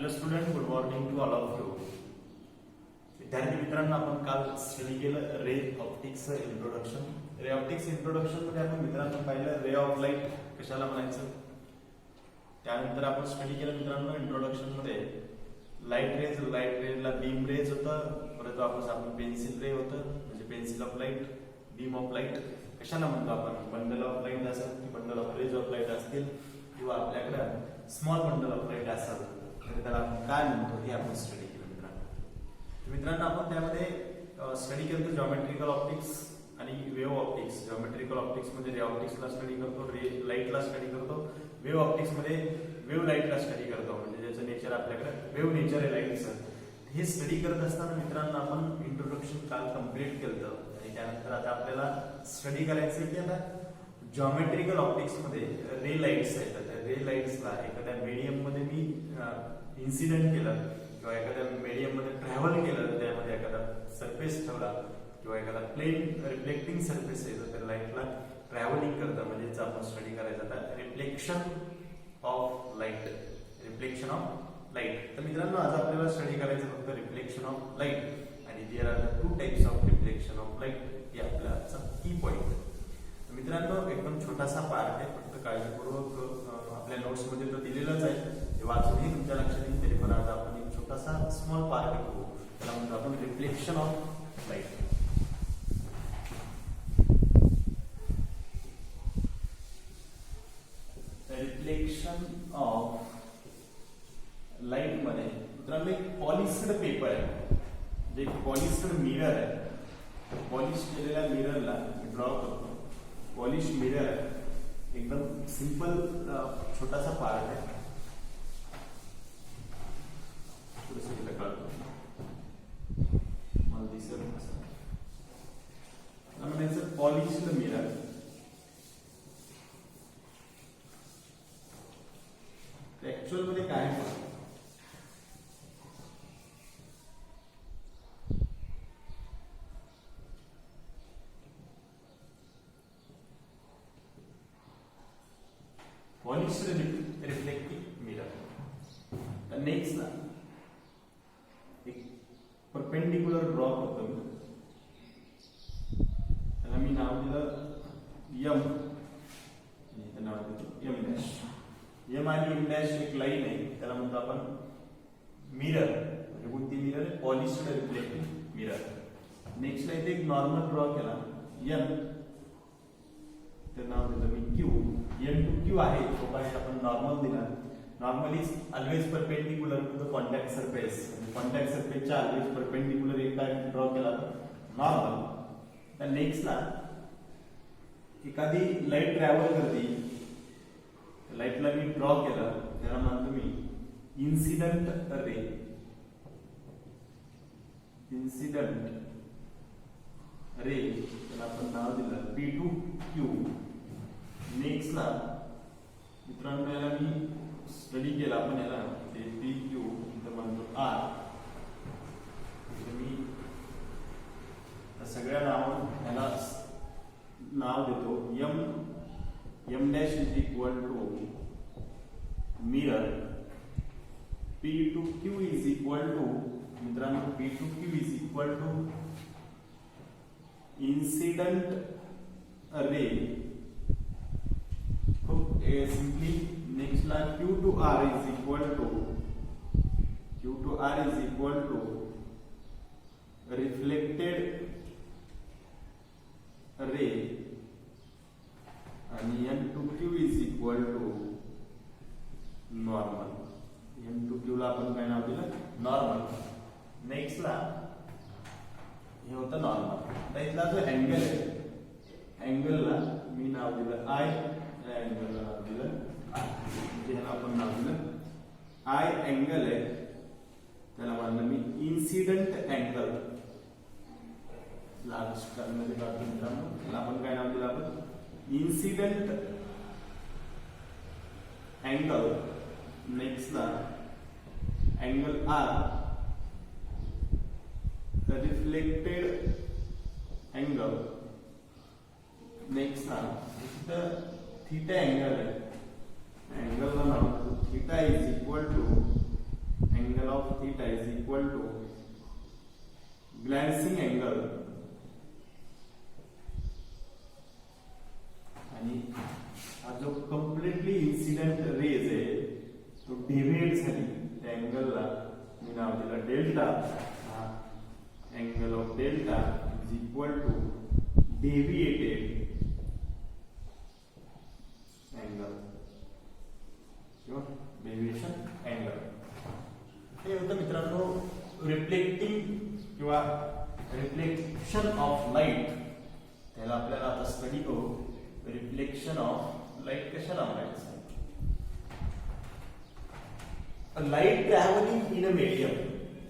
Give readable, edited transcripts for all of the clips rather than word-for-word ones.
Hello student, good morning to all of you. विद्यार्थी मित्रांनो, आपण काल स्टडी केलं ray optics introduction. Ray optics introduction मध्ये आपण मित्रांनो पाहिलं रे ऑफ लाईट कशाला म्हणायचं. त्यानंतर आपण स्टडी केलं मित्रांनो इंट्रोडक्शन मध्ये लाईट रेजला बीम रेज होतं, परत वापस आपण पेन्सिल रे होतं म्हणजे pencil of light, beam of light कशाला म्हणतो आपण. बंडल ऑफ लाईट असेल की bundle of rays of light असतील किंवा आपल्याकडे स्मॉल बंडल ऑफ लाईट असेल तर त्याला आपण काय म्हणतो हे आपण स्टडी केलं मित्रांनो. आपण त्यामध्ये स्टडी करतो जॉमेट्रिकल ऑप्टिक्स आणि वेव्ह ऑप्टिक्स. जॉमेट्रिकल ऑप्टिक्स मध्ये रे ऑप्टिक्सला स्टडी करतो, रे लाईटला स्टडी करतो. वेव्ह ऑप्टिक्स मध्ये वेव्ह लाईटला स्टडी करतो म्हणजे ज्याचं नेचर आपल्याकडे वेव्ह नेचर आहे लाईटचं. हे स्टडी करत असताना मित्रांनो आपण इंट्रोडक्शन काल कम्प्लीट केलं आणि त्यानंतर आता आपल्याला स्टडी करायचं की आता जॉमेट्रिकल ऑप्टिक्स मध्ये रे लाईट्स आहेत. रे लाईट्सला एखाद्या मीडियम मध्ये मी इन्सिडेंट केलं किंवा एखाद्या मीडियम मध्ये ट्रॅव्हल केलं, त्यामध्ये एखादा सरफेस ठेवला किंवा एखादा प्लेन रिफ्लेक्टिंग सरफेस आहे तर त्या लाईटला ट्रॅव्हलिंग करतं म्हणजेच आपण स्टडी करायचं आता reflection of light. Reflection of light. तर मित्रांनो आज आपल्याला स्टडी करायचं फक्त रिफ्लेक्शन ऑफ लाईट आणि there are the two types of reflection of light. हे आपला आजचा की पॉइंट. मित्रांनो एकदम छोटासा पार्ट आहे, फक्त काळजीपूर्वक आपल्या नोट्स मध्ये तो दिलेलाच आहे, हे वाचूनही तुमच्या लक्षात येईल. तरी पण आज आपण एक छोटासा स्मॉल पार्ट करू, त्याला म्हणतो आपण reflection of light. Reflection of light मध्ये मित्रांनो एक पॉलिश्ड पेपर आहे, जे पॉलिश्ड मिरर आहे. पॉलिश केलेल्या मिररला ड्रॉ करतो. पॉलिश मिरर एकदम सिंपल छोटासा पार्ट आहे. मला दिसत म्हणायचं पॉलिश्ड मिरर. ऍक्च्युअल मध्ये काय आहे पॉलिश्ड रिफ्लेक्टिव्ह मिरर. नेक्स्ट ना एक परपेंडिक्युलर ड्रॉ करतो मी, त्याला मी नाव दिलं यम. नाव देतो यम डॅश. यम आणि एम डॅश एक लाईन आहे, त्याला म्हणतो आपण मिरर. म्हणजे कोणती मिरर? Polished reflective mirror. नेक्स्टला इथे एक नॉर्मल ड्रॉ केला एन, तर नाव देतो मी क्यू. एन टू क्यू आहे तो पाहिजे आपण नॉर्मल दिला. Normal is always perpendicular to the contact surface. Contact सरफेसच्या ऑलवेज परपेंडिक्युलर एक ड्रॉ केला तर नॉर्मल. तर नेक्स्टला एखादी लाईट ट्रॅव्हल करते, लाईटला मी ड्रॉ केलं, त्याला म्हणतो मी इन्सिडंट रे. इन्सिडंट रे त्याला आपण नाव दिलं पी टू क्यू. नेक्स्टला मित्रांनो याला मी स्टडी केला आपण, याला पी क्यू तर म्हणतो आर. मी सगळ्या याला नाव देतो M. M dash is equal to mirror. P to Q is equal to मित्रांनो P to Q is equal to incident ray. Simply नेक्स्टला Q to R is equal to reflected ray आणि N to Q is equal to normal. N to Q ला आपण काय नाव दिलं? Normal. नेक्स्टला हे होतं नॉर्मल. इथला जो अँगल आहे, अँगलला मी नाव दिलं आय. अँगलला नाव दिलं आय, म्हणजे ह्याला आपण नाव दिलं आय. अँगल आहे त्याला म्हणलं मी इन्सिडंट अँगल. लार्ज मध्ये काढतो मित्रांनो, त्याला आपण काय नाव दिलं? आपण इन्सिडंट अँगल. नेक्स्टला अँगल आर रिफ्लेक्टेड अँगल. नेक्स्टला थीटा अँगल आहे, अँगलला नाव theta is equal to theta is equal to glancing angle आणि हा जो कम्प्लिटली इन्सिडेंट रेज आहे तो डेव्हिएट झाली त्या अँगलला मी नाव दिलं डेल्टा. हा angle of delta is equal to deviated angle किंवा डेव्हिएशन अँगल. हे होतं मित्रांनो रिफ्लेक्टिंग किंवा रिफ्लेक्शन ऑफ लाईट. त्याला आपल्याला आता स्टडी करू. रिफ्लेक्शन ऑफ लाईट कशाला म्हणायचं. Light travelling in a medium.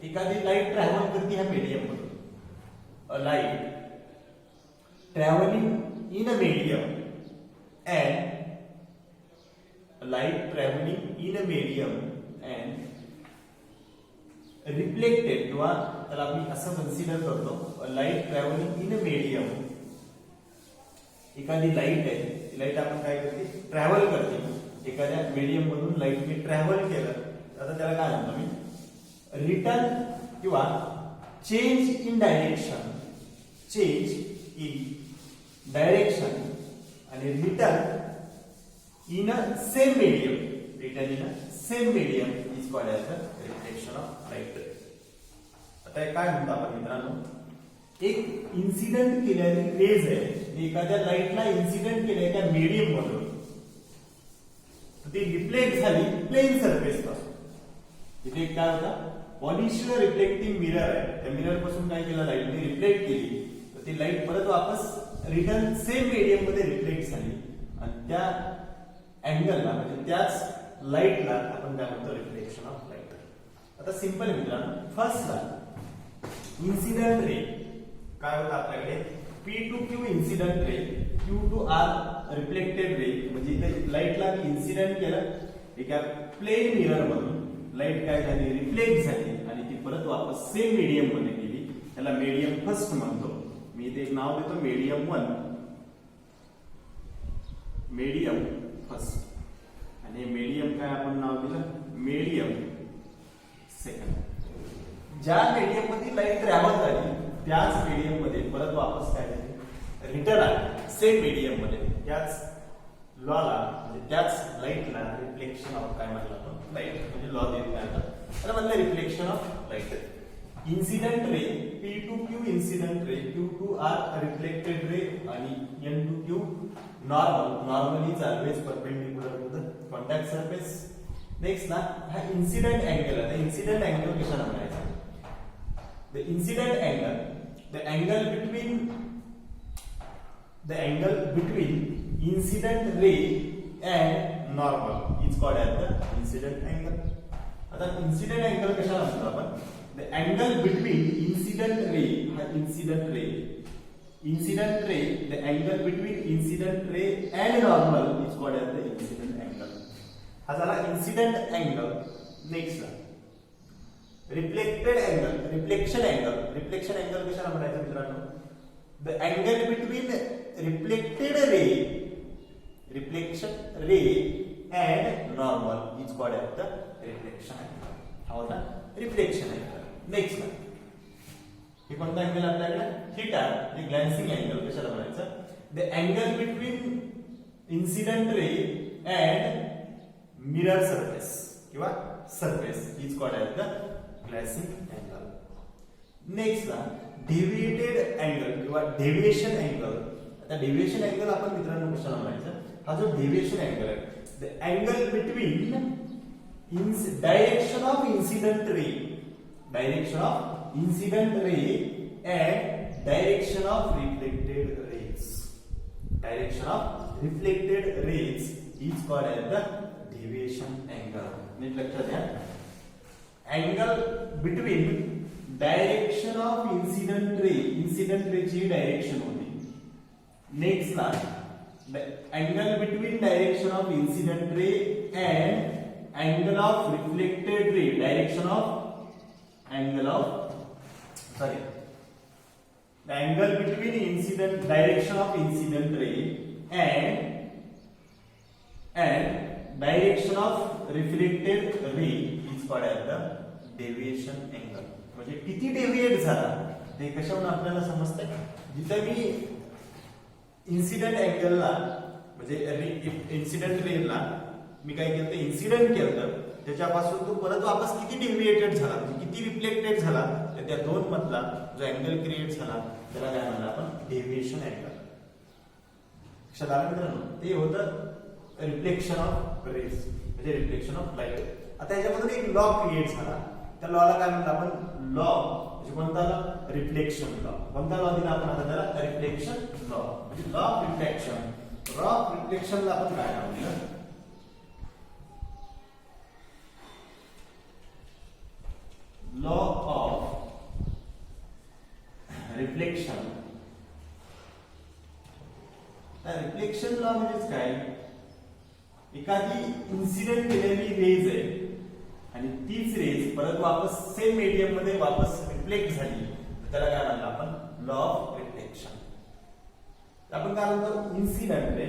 एखादी लाईट ट्रॅव्हल करते ह्या मीडियम मधून. A light travelling in a medium and light traveling in a medium and reflected किंवा त्याला मी असं कन्सिडर करतो light travelling in a medium. एखादी लाईट आहे, लाईट आपण काय करते ट्रॅव्हल करते एखाद्या मीडियम मधून. लाईटने ट्रॅव्हल केलं आता त्याला काय म्हणतो मी रिटर्न किंवा change in direction. Change in direction आणि return in a same medium. Written in a same medium is called as the reflection of light. आता काय म्हणतो आपण मित्रांनो, एक इन्सिडेंट केलेली रेज आहे, एखाद्या लाईटला इन्सिडेंट केल्या त्या मीडियम मधून ती रिफ्लेक्ट झाली प्लेन सरफेस पासून. इथे काय होता पॉलिश्ड रिफ्लेक्टिंग मिरर आहे, त्या मिरर पासून काय केलं लाईटने रिफ्लेक्ट केली तर ती लाईट परत वापस रिटर्न सेम मीडियम मध्ये रिफ्लेक्ट झाली आणि त्या अँगलला म्हणजे त्याच लाईटला आपण काय म्हणतो रिफ्लेक्शन ऑफ लाईट. आता सिंपल मित्रांनो, फर्स्टला इन्सिडेंट रे काय होतं आपल्याकडे P2Q incident ray, Q2R reflected रे. म्हणजे इथे लाईटला इन्सिडेंट केलं एका प्लेन मिरर मधून, लाईट काय झाली रिफ्लेक्ट झाली आणि ती परत वापस सेम मीडियम मध्ये गेली. त्याला मीडियम फर्स्ट म्हणतो. मी इथे एक नाव देतो मीडियम 1, मीडियम फर्स्ट आणि मीडियम काय आपण नाव दिलं मीडियम सेकंड. ज्या मीडियम मध्ये लाईट ट्रॅव्हल झाली त्याच मीडियम मध्ये परत वापस काय झाली रिटर्न आली सेम मीडियम मध्ये. त्याच लॉला म्हणजे त्याच लाईटला रिफ्लेक्शन ऑफ काय म्हणलं आपण लाईट म्हणजे लॉ देत काय त्याला म्हणलं reflection of light. Incident ray P2Q incident ray, Q2R reflected ray आणि N2Q normal. Normal is always perpendicular to the contact surface. Next ना हा इन्सिडेंट अँगल आहे. इन्सिडेंट अँगल कशाला म्हणायचं. The incident angle, the angle between incident ray and normal is called as the incident angle. आता incident angle कशाला म्हणतो आपण. The angle between incident ray, incident ray, the angle between incident ray and normal is called as the incident angle. हा झाला incident angle. Next reflected angle, reflection angle. Reflection angle कशाला म्हणायचं मित्रांनो. The angle between reflection ray and normal is called as the reflection angle. हा होता reflection angle. Next हे कोणता angle आपल्याकडे थीटा, हे ग्लॅन्सिंग अँगल कशाला म्हणायचं. The angle between incident ray and mirror surface किंवा surface is called as the glancing angle. Next deviated angle किंवा डेव्हिएशन अँगल. आता डेव्हिएशन अँगल आपण मित्रांनो कशाला म्हणायचं. हा जो डेव्हिएशन अँगल आहे the angle between direction of incident ray and direction of reflected rays. Direction of reflected rays is called as the deviation angle. नीट लक्षात घ्या. Angle between direction of incident ray ची डायरेक्शन होती. Next ना angle between direction of incident ray and angle of reflected ray, direction of the angle between direction of incident ray and direction of reflected ray is called as the deviation angle म्हणजे किती deviate झाला ते कशावरून आपल्याला समजतंय. जिथं मी incident अँगलला म्हणजे incident रेला मी काय केलं, इन्सिडेंट केलं, त्याच्यापासून तो परत वापस किती डेव्हिएटेड झाला म्हणजे किती रिफ्लेक्टेड झाला, तर त्या दोन मधला जो अँगल क्रिएट झाला त्याला काय म्हणलं आपण, डेव्हिएशन अँगल. लक्षात आलं मित्रांनो, ते होतं रिफ्लेक्शन ऑफ रेज म्हणजे रिफ्लेक्शन ऑफ लाईट. आता याच्यामधून एक लॉ क्रिएट झाला, त्या लॉला काय म्हणलं आपण, लॉ म्हणजे कोणता, रिफ्लेक्शन लॉ. कोणता लॉ दिला आपण आता त्याला, रिफ्लेक्शन लॉ म्हणजे law of reflection. Law of रिफ्लेक्शनला आपण काय नाव दिलं, law of reflection. Reflection law म्हणजेच काय, एखादी इन्सिडेंट केलेली रेज आहे आणि तीच रेज परत वापस सेम मीडियम मध्ये वापस रिफ्लेक्ट झाली, त्याला काय म्हणलं आपण, लॉ ऑफ रिफ्लेक्शन. आपण काय म्हणतो, इन्सिडेंट रे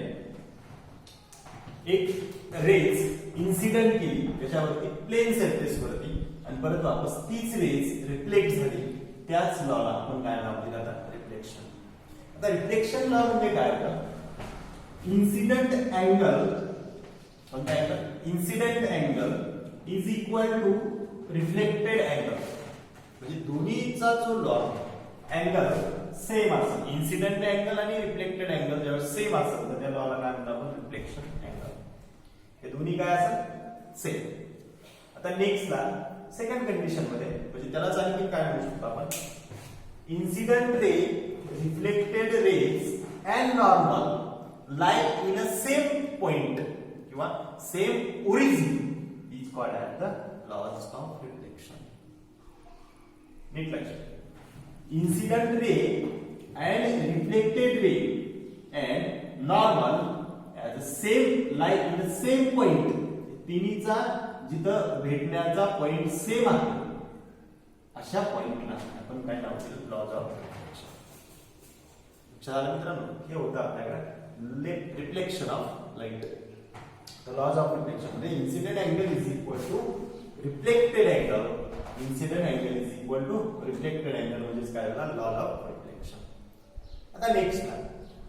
एक रेज इन्सिडेंट केली त्याच्यावरती प्लेन सरफेस वरती आणि परत वापस तीच रेज रिफ्लेक्ट झाली, त्याच लॉला आपण काय नाव दिलं आता, रिफ्लेक्शन. आता रिफ्लेक्शन लॉ म्हणजे काय होतं, इन्सिडेंट अँगल, कोणता angle, incident angle is equal to reflected angle. म्हणजे दोन्हीचा जो लॉ अँगल सेम असेल, इन्सिडेंट अँगल आणि रिफ्लेक्टेड अँगल जेव्हा सेम असेल तर त्या लॉला काय म्हणतो आपण, रिफ्लेक्शन अँगल. हे दोन्ही काय असेल, सेम. आता नेक्स्टला सेकंड कंडिशन मध्ये म्हणजे त्यालाच आणखी काय म्हणू शकतो आपण, incident ray, reflected raise and normal lie in a same point किंवा same origin is called as the laws of reflection. नीट लक्षात, incident ray and reflected ray and normal as the same lie in the same point. तिन्हीचा जिथं भेटण्याचा point same आहे अशा पॉइंटला आपण काय नाव दिलं, लॉज ऑफ रिफ्लेक्शन. लक्षात मित्रांनो, हे होतं आपल्याकडे reflection of light. The laws of reflection म्हणजे incident angle is equal to reflected angle. Incident angle is equal to reflected angle म्हणजे काय झाला, law of reflection. आता नेक्स्ट ला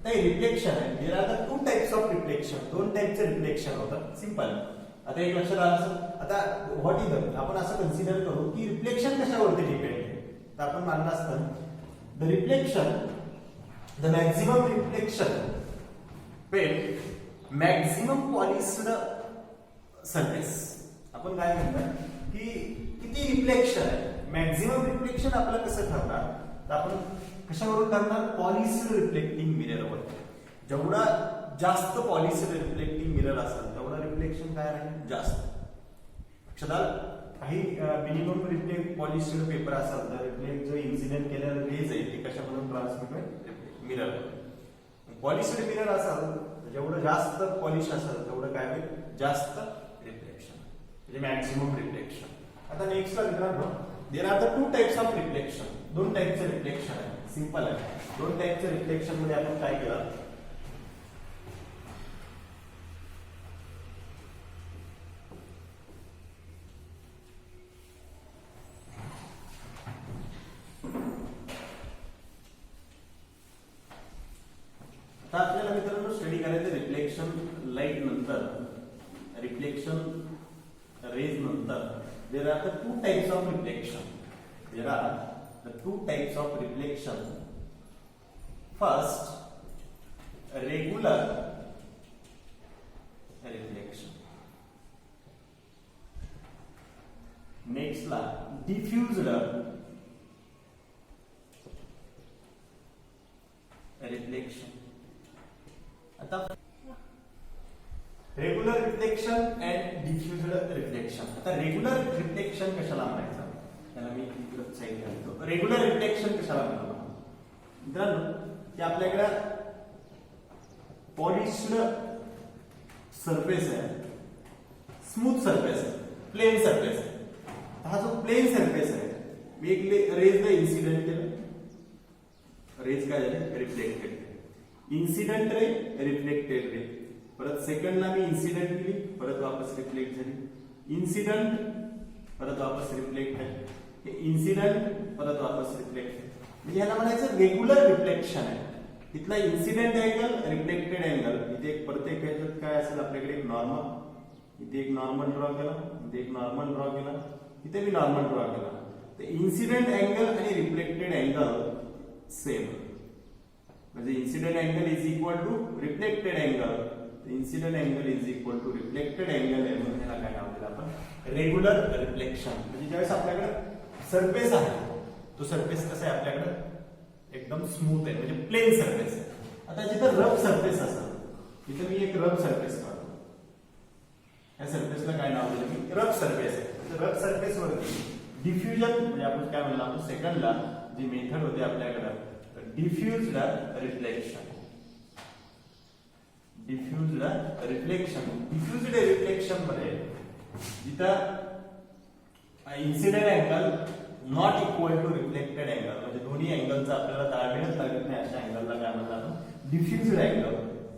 ते रिफ्लेक्शन आहे. There are the two types of reflection. दोन टाइपचे रिफ्लेक्शन होतात, सिंपल. आता एक लक्षात आलं असेल. आता व्हॉट इज द, आपण असं कन्सिडर करू की रिफ्लेक्शन कशावरती डिपेंड आहे. तर आपण मानलं असतं the reflection, the maximum reflection maximum polished surface. आपण काय म्हणतो की किती रिफ्लेक्शन आहे, मॅक्सिमम रिफ्लेक्शन आपलं कसं ठरणार, तर आपण कशावरून ठरणार, पॉलिश्ड रिफ्लेक्टिंग मिररवर. जेवढा जास्त पॉलिश्ड रिफ्लेक्टिंग मिरर असेल तेवढा रिफ्लेक्शन काय राहील, जास्त. लक्षात काही मिनिमम रिफ्लेक्ट पॉलिश्ड पेपर असेल तर रिफ्लेक्ट जो इन्सिडेंट केलेला रेज आहे ते कशामधून ट्रान्समिट होईल, मिरर. पॉलिश्ड मिरर असेल जेवढं जास्त पॉलिश असेल तेवढं काय होईल, जास्त रिफ्लेक्शन म्हणजे मॅक्सिमम रिफ्लेक्शन. आता नेक्स्ट मित्रांनो, there are the two types of reflection. दोन टाइपचे रिफ्लेक्शन आहे, सिंपल आहे. दोन टाइपचे रिफ्लेक्शन मध्ये आपण काय केलं, आपल्याला मित्रांनो स्टडी करायचं रिफ्लेक्शन लाईट नंतर, रिफ्लेक्शन रेज नंतर. There are the two types of reflection. There are the two types of reflection. First, regular reflection. Next ला डिफ्यूज्ड रिफ्लेक्शन. आता regular reflection and diffused reflection. आता रेग्युलर रिफ्लेक्शन कशाला म्हणायचं, त्याला मी side करतो. रेग्युलर रिफ्लेक्शन कशाला म्हणतो मित्रांनो, की आपल्याकडे पॉलिश्ड सरफेस आहे, स्मूथ सरफेस आहे, प्लेन सरफेस आहे. हा जो प्लेन सरफेस आहे, मी एक रेज इन्सिडेंट केलं, रेज काय झाले, reflected. Incident ray, reflected ray. परत सेकंडला मी इन्सिडेंट केली, परत वापस रिफ्लेक्ट झाली. इन्सिडेंट परत वापस रिफ्लेक्टेड, इन्सिडेंट परत वापस रिफ्लेक्टेड. म्हणजे ह्याला म्हणायचं रेग्युलर रिफ्लेक्शन आहे. इथला इन्सिडेंट अँगल, रिफ्लेक्टेड अँगल, इथे एक प्रत्येक ह्याच्यात काय असेल आपल्याकडे एक नॉर्मल, इथे एक नॉर्मल ड्रॉ केला, इथे एक नॉर्मल ड्रॉ केला, इथे बी नॉर्मल ड्रॉ केला. तर इन्सिडेंट अँगल आणि रिफ्लेक्टेड अँगल सेम, म्हणजे incident angle is equal to reflected angle, incident angle is equal to reflected angle आहे. म्हणून ह्याला काय नाव दिलं आपण, रेग्युलर रिफ्लेक्शन. म्हणजे ज्यावेळेस आपल्याकडे सरफेस आहे, तो सरफेस कसा आहे आपल्याकडे एकदम स्मूथ आहे, म्हणजे प्लेन सरफेस आहे. आता जिथं रफ सरफेस असेल, तिथे मी एक रफ सरफेस काढतो. या सरफेसला काय नाव दिलं मी, रफ सरफेस आहे. रफ सरफेस वरती डिफ्युजन, म्हणजे आपण काय म्हणलं, आपण सेकंडला जी मेथड होती आपल्याकडे diffused reflection. Diffused reflection, diffused reflection मध्ये जिथं incident angle not equal to reflected angle, म्हणजे दोन्ही अँगलचा आपल्याला ताळमेळच लागत नाही, अशा अँगलला काय म्हणतात आपण, डिफ्युज्ड अँगल.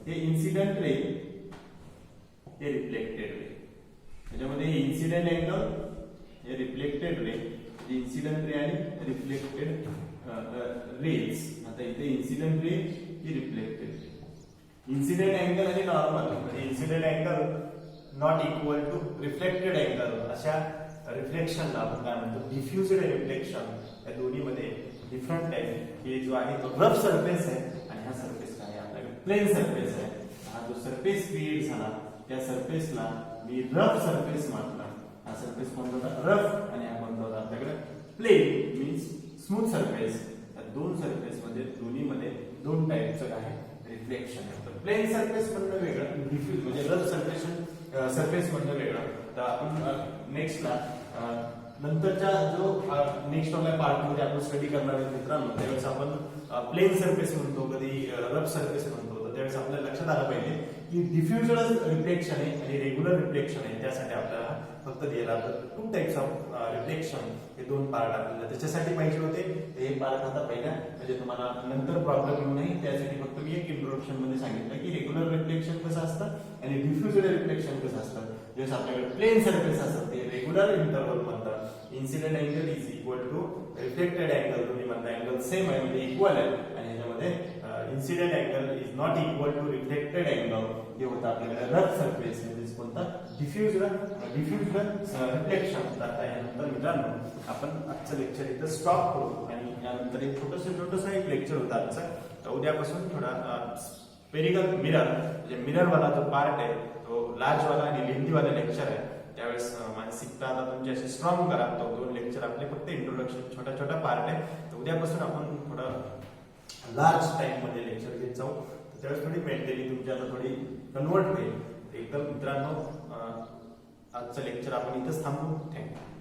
हे इन्सिडेंट रे, हे रिफ्लेक्टेड रे. त्याच्यामध्ये इन्सिडेंट अँगल, हे रिफ्लेक्टेड रे, इन्सिडेंट रे आणि रिफ्लेक्टेड रेज. आता इथे इन्सिडेंट रे, ही रिफ्लेक्टेड रे. इन्सिडेंट अँगल आणि नॉर्मल, म्हणजे incident angle not equal to reflected angle, अशा रिफ्लेक्शनला आपण काय म्हणतो, डिफ्युज्ड रिफ्लेक्शन. या दोन्हीमध्ये डिफरंट आहे. हे जो आहे तो रफ सरफेस आहे, आणि हा सरफेस काय आहे आपल्याकडे प्लेन सरफेस आहे. हा जो सरफेस क्रिएट झाला, त्या सरफेसला मी रफ सरफेस म्हटलं. हा सरफेस कोणता होता, रफ, आणि हा कोणता होता आपल्याकडे प्लेन, मीन्स स्मूथ सरफेस. या दोन सरफेस मध्ये दोन्हीमध्ये दोन टाईपचं आहे रिफ्लेक्शन आहे. तर प्लेन सरफेस म्हणणं वेगळं, डिफ्यूज म्हणजे रफ सरफेस म्हणणं वेगळं. तर आपण नेक्स्टला नंतरच्या जो नेक्स्ट आपल्या पार्ट मध्ये आपण स्टडी करणार आहोत मित्रांनो, त्यावेळेस आपण प्लेन सरफेस म्हणतो, कधी रफ सरफेस म्हणतो. तर त्यावेळेस आपल्याला लक्षात आलं पाहिजे की डिफ्युज्ड रिफ्लेक्शन आहे आणि रेग्युलर रिफ्लेक्शन आहे. त्यासाठी आपल्याला फक्त दिला टू टाइप्स ऑफ रिफ्लेक्शन, हे दोन पार्ट आपल्याला त्याच्यासाठी पाहिजे होते. हे पार्ट आता पहिला, म्हणजे तुम्हाला नंतर प्रॉब्लेम येऊ नये त्यासाठी फक्त मी एक इंट्रोडक्शन मध्ये सांगितलं की रेग्युलर रिफ्लेक्शन कसं असतं आणि डिफ्युज्ड रिफ्लेक्शन कसं असतं. जसं आपल्याकडे प्लेन सरफेस असतं ते रेग्युलर इंटरवल म्हणतात. Incident angle is equal to reflected angle, तुम्ही म्हणता अँगल सेम आहे म्हणजे इक्वल आहे. आणि ह्याच्यामध्ये incident angle is not equal to reflected angle, हे होतं आपल्याकडे रफ सरफेस, म्हणजे कोणता डिफ्युज्ड रिफ्लेक्शन. आता यानंतर मित्रांनो आपण आजचं लेक्चर इथं स्टॉप करू, आणि यानंतर एक छोटंसं एक लेक्चर होतं आजचं. तर उद्यापासून थोडा स्पेरिकल मिरर, म्हणजे मिरर वाला जो पार्ट आहे तो लार्ज वाला आणि लेंथी वाला लेक्चर आहे. त्यावेळेस मानसिकता आता तुमची अशी स्ट्रॉंग करा. तो दोन लेक्चर आपले फक्त इंट्रोडक्शन, छोटा पार्ट आहे. तर उद्यापासून आपण थोडं लार्ज टाइम मध्ये लेक्चर घेत जाऊ. त्यावेळेस थोडी मेंटली तुमची आता थोडी कन्वर्ट होईल. एकदम मित्रांनो आजचं लेक्चर आपण इथंच थांबू. थँक्यू.